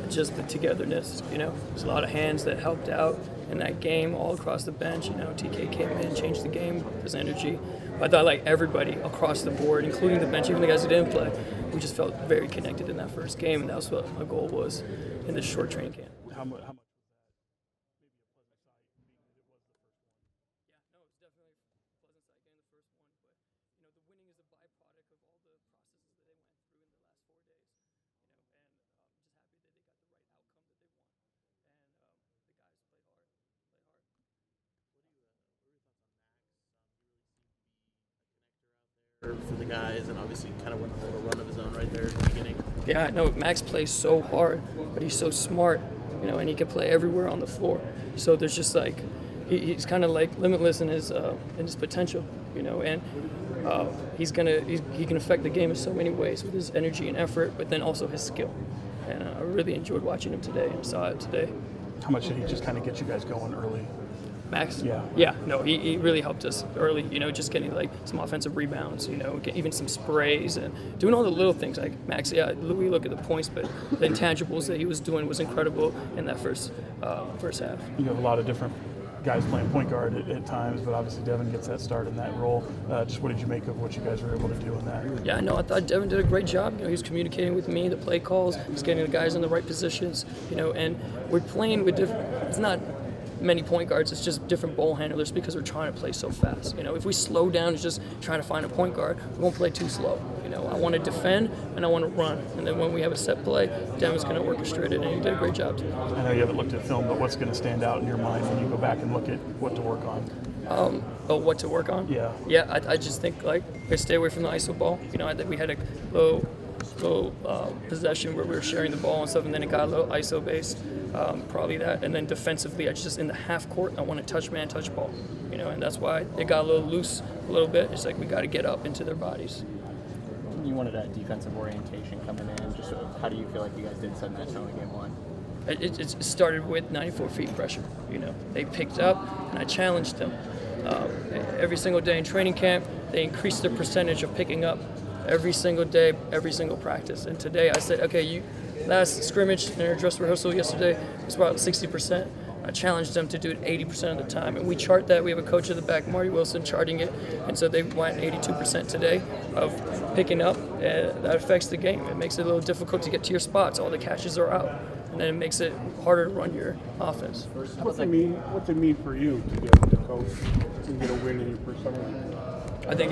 just the togetherness, There's a lot of hands that helped out in that game all across the bench. TK came in, changed the game, his energy. But I thought everybody across the board, including the bench, even the guys who didn't play, we just felt very connected in that first game, and that was what my goal was in this short training camp. How much? For the guys, and obviously kind of went on a little run of his own right there at the beginning. Yeah, no, Max plays so hard, but he's so smart, and he can play everywhere on the floor. So there's just he's kind of limitless in his potential, and he can affect the game in so many ways with his energy and effort, but then also his skill. And I really enjoyed watching him today and saw it today. How much did he just kind of get you guys going early? Max? Yeah. Yeah, no, he really helped us early, just getting some offensive rebounds, even some sprays and doing all the little things. Like Max, we look at the points, but the intangibles that he was doing was incredible in that first half. You have a lot of different guys playing point guard at times, but obviously Devin gets that start in that role. Just what did you make of what you guys were able to do in that? Yeah, no, I thought Devin did a great job. He was communicating with me, the play calls, he's getting the guys in the right positions, and we're playing with different. It's not many point guards, it's just different ball handlers because we're trying to play so fast. If we slow down and just trying to find a point guard, we won't play too slow. I want to defend and I want to run. And then when we have a set play, Devin's going to orchestrate it, and he did a great job today. I know you haven't looked at film, but what's going to stand out in your mind when you go back and look at what to work on? What to work on? Yeah. Yeah, I just think stay away from the ISO ball. I think we had a low possession where we were sharing the ball and stuff, and then it got a little ISO based. Probably that, and then defensively, I just in the half court, I want to touch ball, and that's why it got a little loose a little bit. It's we got to get up into their bodies. You wanted that defensive orientation coming in. Just how do you feel like you guys did set that tone in game one? It started with 94 feet pressure. They picked up, and I challenged them. Every single day in training camp, they increased their percentage of picking up every single day, every single practice. And today I said, okay, last scrimmage in our dress rehearsal yesterday was about 60%. I challenged them to do it 80% of the time. And we chart that. We have a coach at the back, Marty Wilson, charting it. And so they went 82% today of picking up. That affects the game. It makes it a little difficult to get to your spots. All the catches are out. And then it makes it harder to run your offense. What's it mean for you to get the coach to get a win in your first summer? I think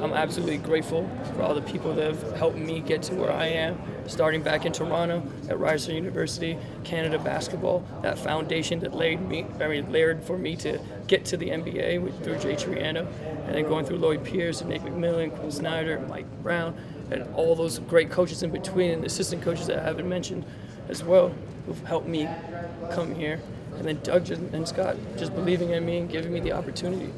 I'm absolutely grateful for all the people that have helped me get to where I am, starting back in Toronto at Ryerson University, Canada basketball, that foundation that layered for me to get to the NBA through Jay Triano, and then going through Lloyd Pierce and Nate McMillan, Quinn Snyder, Mike Brown, and all those great coaches in between, and the assistant coaches that I haven't mentioned as well, who've helped me come here. And then Doug and Scott just believing in me and giving me the opportunity.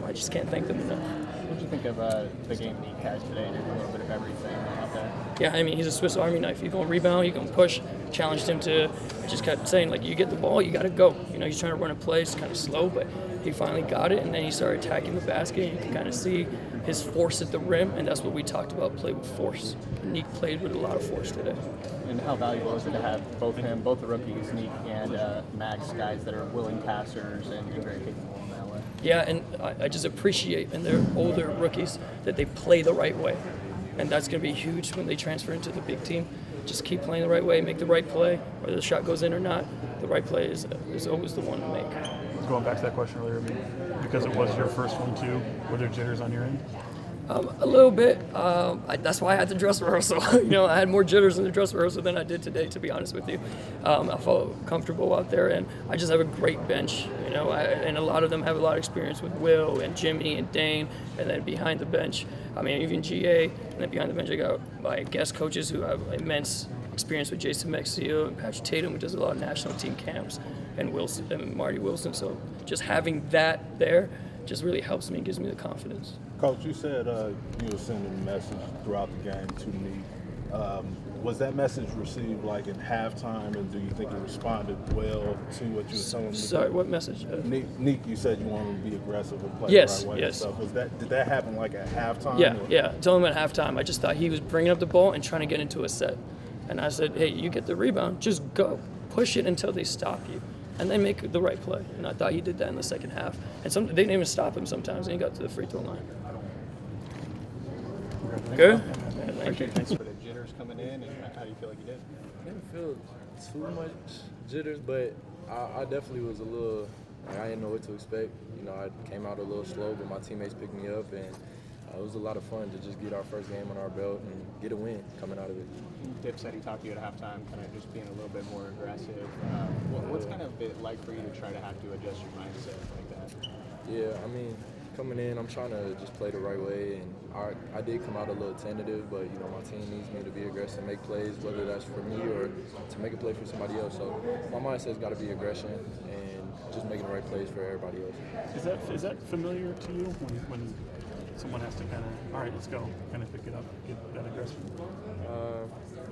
I just can't thank them enough. What did you think of the game Nique had today? Did a little bit of everything out there? Yeah, he's a Swiss Army knife. He can rebound, he can push. Challenged him to, just kept saying, you get the ball, you got to go. He's trying to run a play, it's kind of slow, but he finally got it, and then he started attacking the basket. You can kind of see his force at the rim, and that's what we talked about, play with force. Nique played with a lot of force today. And how valuable is it to have both the rookies, Nique and Max, guys that are willing passers and very capable in that way? Yeah, and I just appreciate in their older rookies that they play the right way. And that's going to be huge when they transfer into the big team. Just keep playing the right way, make the right play, whether the shot goes in or not. The right play is always the one to make. Going back to that question earlier, because it was your first one too, were there jitters on your end? A little bit. That's why I had the dress rehearsal. I had more jitters in the dress rehearsal than I did today, to be honest with you. I felt comfortable out there, and I just have a great bench. And a lot of them have a lot of experience with Will and Jimmy and Dane, and then behind the bench, even GA, and then behind the bench I got my guest coaches who have immense experience with Jason Mexio and Patrick Tatum, who does a lot of national team camps, and Wilson and Marty Wilson. So just having that there just really helps me and gives me the confidence. Coach, you said you were sending a message throughout the game to Nique. Was that message received in halftime, and do you think it responded well to what you were telling me? Sorry, what message? Nique, you said you wanted to be aggressive and play yes, the right way yes. and stuff. Did that happen at halftime? Yeah. I told him at halftime. I just thought he was bringing up the ball and trying to get into a set. And I said, hey, you get the rebound, just go. Push it until they stop you. And they make the right play. And I thought he did that in the second half. And they didn't even stop him sometimes, and he got to the free throw line. Good? Thanks for the jitters coming in, and how do you feel like you did? I didn't feel too much jitters, but I definitely was a little, like, I didn't know what to expect. You know, I came out a little slow, but my teammates picked me up, and it was a lot of fun to just get our first game on our belt and get a win coming out of it. Dip said he talked to you at halftime, kind of just being a little bit more aggressive. What's kind of it like for you to try to have to adjust your mindset like that? Yeah, I mean, coming in, I'm trying to just play the right way, and I did come out a little tentative, but, you know, my team needs me to be aggressive, make plays, whether that's for me or to make a play for somebody else. So my mindset's got to be aggression and just making the right plays for everybody else. Is that familiar to you when someone has to kind of, all right, let's go, kind of pick it up, get that aggression?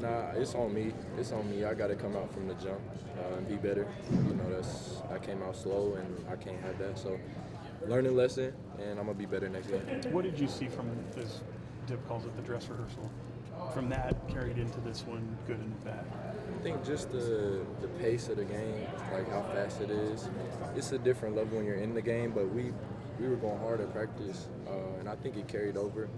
Nah, it's on me. It's on me. I got to come out from the jump and be better. You know, I came out slow, and I can't have that. So, learning lesson, and I'm gonna be better next game. What did you see from this? Dip calls it the dress rehearsal. From that carried into this one, good and bad. I think just the pace of the game, like how fast it is. It's a different level when you're in the game, but we were going hard at practice, and I think it carried over.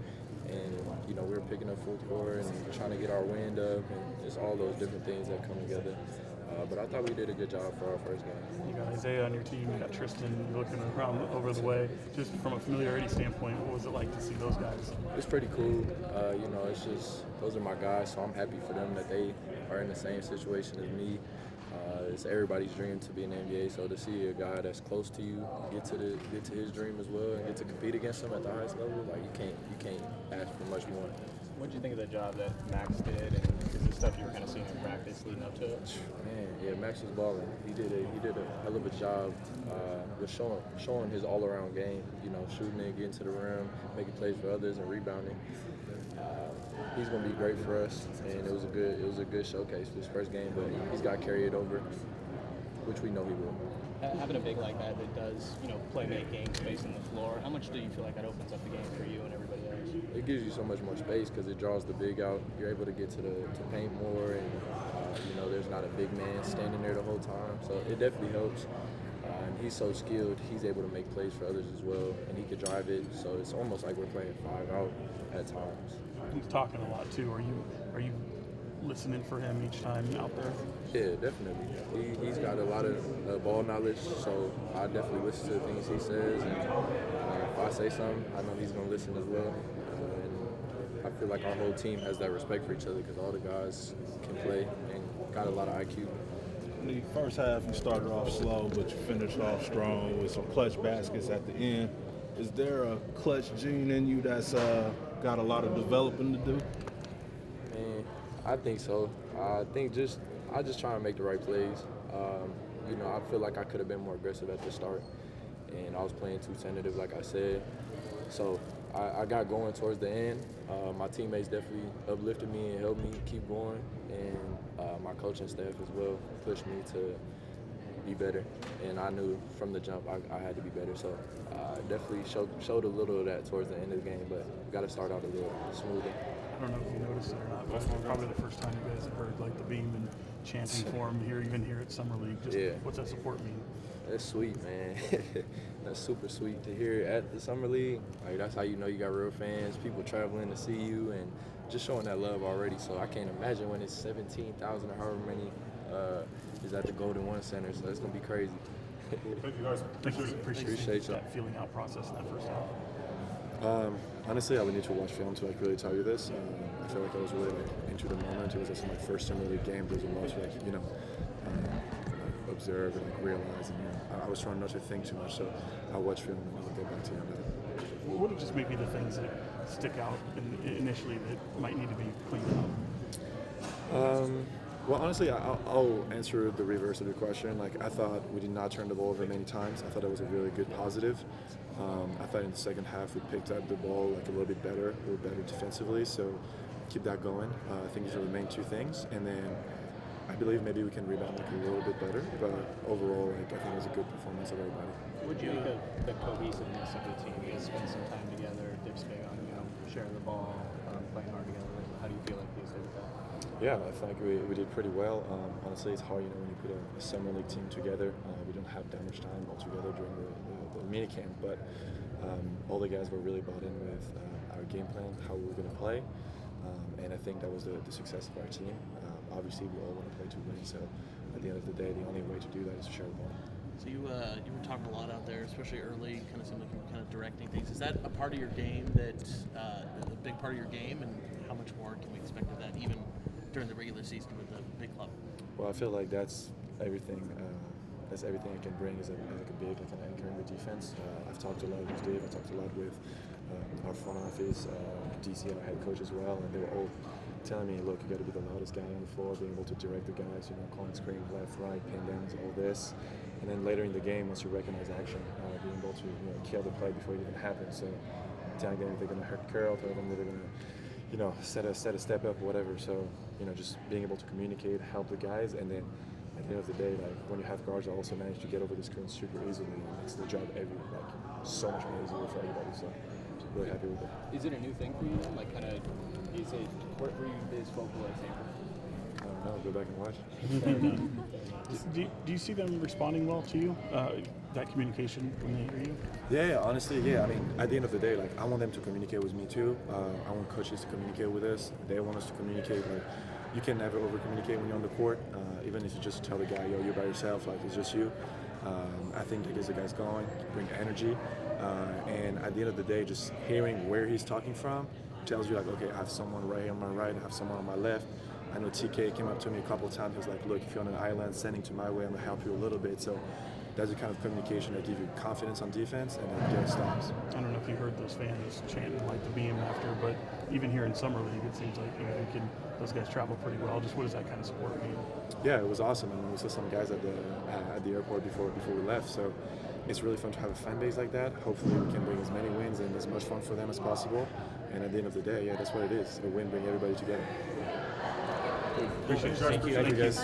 And, you know, we were picking up full court and trying to get our wind up, and it's all those different things that come together. But I thought we did a good job for our first game. You got Isaiah on your team, you got Tristan looking around over the way. Just from a familiarity standpoint, what was it like to see those guys? It's pretty cool. You know, it's just, those are my guys, so I'm happy for them that they are in the same situation as me. It's everybody's dream to be in the NBA, so to see a guy that's close to you get to his dream as well and get to compete against him at the highest level, like you can't ask for much more. What did you think of the job that Max did, and is the stuff you were kind of seeing in practice leading up to it? Man, yeah, Max was balling. He did a hell of a job with showing his all-around game. You know, shooting it, getting to the rim, making plays for others, and rebounding. He's gonna be great for us, and it was a good showcase for his first game. But he's got to carry it over, which we know he will. Having a big like that does, you know, playmaking, space on the floor. How much do you feel like that opens up the game for you and everybody else? It gives you so much more space because it draws the big out. You're able to get to paint more, and you know, there's not a big man standing there the whole time. So it definitely helps. And he's so skilled, he's able to make plays for others as well, and he could drive it. So it's almost like we're playing 5 out at times. He's talking a lot too. Are you listening for him each time out there? Yeah, definitely. He's got a lot of ball knowledge, so I definitely listen to the things he says. And if I say something, I know he's gonna listen as well. And I feel like our whole team has that respect for each other because all the guys can play and got a lot of IQ. In the first half, you started off slow, but you finished off strong with some clutch baskets at the end. Is there a clutch gene in you that's got a lot of developing to do? Man, I think so. I just try to make the right plays. You know, I feel like I could have been more aggressive at the start, and I was playing too tentative, like I said. So I got going towards the end. My teammates definitely uplifted me and helped me keep going, and my coaching staff as well pushed me to be better. And I knew from the jump I had to be better. So definitely showed a little of that towards the end of the game, but got to start out a little smoother. I don't know if you noticed it or not, but it's probably the first time you guys have heard like the beam and chanting for him here, even here at Summer League. Just Yeah. What's that support mean? That's sweet, man. That's super sweet to hear at the Summer League. Like, that's how you know you got real fans, people traveling to see you, and just showing that love already. So I can't imagine when it's 17,000 or however many is at the Golden One Center. So it's going to be crazy. Thank you guys. Appreciate you. that feeling out process in that first half. Honestly, I would need to watch film to really tell you this. I feel like I was really into the moment. It was also my first Summer League game. There's a lot to observe and realize. And I was trying not to think too much, so I'll watch film and I'll get back to you on that. What are just maybe the things that stick out initially that might need to be cleaned up? Well, honestly, I'll answer the reverse of your question. Like, I thought we did not turn the ball over many times. I thought it was a really good positive. I thought in the second half we picked up the ball like a little bit better. We were better defensively, so keep that going. I think these are the main two things. And then I believe maybe we can rebound like a little bit better. But overall, like, I think it was a good performance of everybody. Would you think of the cohesiveness of the team? You guys spend some time together, Dip's big on, sharing the ball, playing hard together. How do you feel like these days with that? Yeah, I think we did pretty well. Honestly, it's hard, when you put a summer league team together. We don't have that much time all together during the mini camp, but all the guys were really bought in with our game plan, how we were going to play, and I think that was the success of our team. Obviously, we all want to play to win, so at the end of the day, the only way to do that is to share the ball. So you were talking a lot out there, especially early. Kind of seemed like you were kind of directing things. Is that a part of your game a big part of your game, and how much more can we expect of that even during the regular season with the big club? Well, I feel like that's everything. That's everything I can bring is like a big, like an anchor in the defense. I've talked a lot with Dave. I talked a lot with our front office, DC, our head coach as well, and they were all telling me, look, you got to be the loudest guy on the floor, being able to direct the guys, calling screens left, right, pin downs, all this. And then later in the game, once you recognize action, being able to kill the play before it even happens. So telling them if they're going to hurt curl, telling them if they're going to set a step up, whatever. So just being able to communicate, help the guys, and then at the end of the day, like when you have guards that also manage to get over the screen super easily, it makes the job so much more easier for everybody. So really happy with it. Is it a new thing for you? Like, kind of, is it were you this vocal as anchor? I don't know. Go back and watch. Do you see them responding well to you? That communication when they hear you? Yeah, honestly, yeah. I mean, at the end of the day, like I want them to communicate with me too. I want coaches to communicate with us. They want us to communicate. Like, you can never over-communicate when you're on the court. Even if you just tell the guy, yo, you're by yourself, like it's just you. I think that gets the guys going, bring energy, and at the end of the day, just hearing where he's talking from tells you like, okay, I have someone right here on my right, I have someone on my left. I know TK came up to me a couple of times. He was like, look, if you're on an island, sending to my way, I'm gonna help you a little bit. So that's the kind of communication that gives you confidence on defense, and then get stops. I don't know if you heard those fans chanting like the beam after, but even here in summer league, it seems like those guys travel pretty well. Just what does that kind of support mean? Yeah, it was awesome. I mean, we saw some guys at the airport before we left. So it's really fun to have a fan base like that. Hopefully, we can bring as many wins and as much fun for them as possible. And at the end of the day, yeah, that's what it is. A win, bring everybody together. Appreciate it. Thank you guys.